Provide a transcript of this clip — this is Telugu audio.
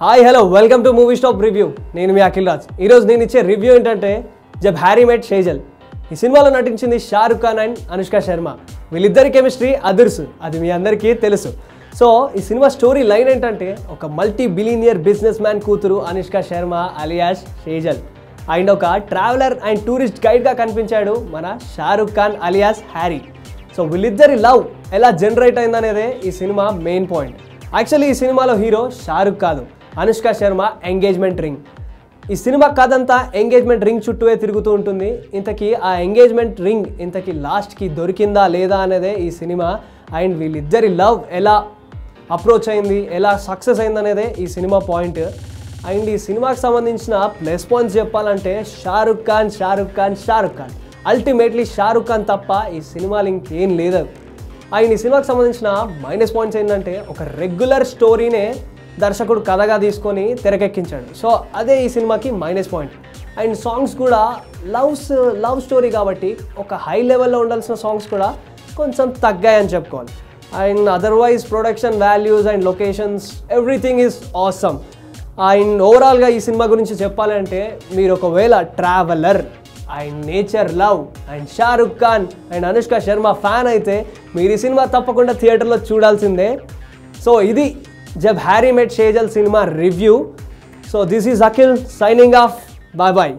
Hi hello welcome to movie stop review. నేను మీ అఖిల్ రాజ్. ఈరోజు నేను ఇచ్చే రివ్యూ ఏంటంటే జబ్ హ్యారీ మెట్ షేజల్. ఈ సినిమాలో నటించింది షారుఖ్ ఖాన్ అండ్ అనుష్క శర్మ. వీళ్ళిద్దరి కెమిస్ట్రీ అదుర్సు, అది మీ అందరికీ తెలుసు. సో ఈ సినిమా స్టోరీ లైన్ ఏంటంటే ఒక మల్టీ బిలియనియర్ బిజినెస్ మ్యాన్ కూతురు అనుష్క శర్మ అలియాస్ షేజల్ అండ్ ఒక ట్రావెలర్ అండ్ టూరిస్ట్ గైడ్గా కనిపించాడు మన Shahrukh Khan alias Harry. So వీళ్ళిద్దరి లవ్ ఎలా జనరేట్ అయిందనేదే ఈ సినిమా మెయిన్ పాయింట్. యాక్చువల్లీ ఈ సినిమాలో హీరో షారుఖ్ కాదు, అనుష్క శర్మ ఎంగేజ్మెంట్ రింగ్. ఈ సినిమా కథంతా ఎంగేజ్మెంట్ రింగ్ చుట్టూవే తిరుగుతూ ఉంటుంది. ఇంతకీ ఆ ఎంగేజ్మెంట్ రింగ్ ఇంతకీ లాస్ట్కి దొరికిందా లేదా అనేదే ఈ సినిమా. అండ్ వీళ్ళిద్దరి లవ్ ఎలా అప్రోచ్ అయింది, ఎలా సక్సెస్ అయిందనేదే ఈ సినిమా పాయింట్. అండ్ ఈ సినిమాకి సంబంధించిన ప్లస్ పాయింట్స్ చెప్పాలంటే షారుఖ్ ఖాన్ అల్టిమేట్లీ షారుఖ్ ఖాన్ తప్ప ఈ సినిమాలు ఇంకేం లేదు. అండ్ ఈ సినిమాకి సంబంధించిన మైనస్ పాయింట్స్ ఏంటంటే ఒక రెగ్యులర్ స్టోరీనే దర్శకుడు కథగా తీసుకొని తెరకెక్కించాడు. సో అదే ఈ సినిమాకి మైనస్ పాయింట్. అండ్ సాంగ్స్ కూడా లవ్ స్టోరీ కాబట్టి ఒక హై లెవెల్లో ఉండాల్సిన సాంగ్స్ కూడా కొంచెం తగ్గాయని చెప్పుకోవాలి. And otherwise production values and locations everything is awesome. And ఓవరాల్గా ఈ సినిమా గురించి చెప్పాలంటే మీరు ఒకవేళ traveller and nature love and Shahrukh Khan and Anushka Sharma fan అయితే మీరు ఈ సినిమా తప్పకుండా థియేటర్లో చూడాల్సిందే. సో ఇది Jab Harry Met Sejal cinema review. So this is Akhil signing off. Bye bye.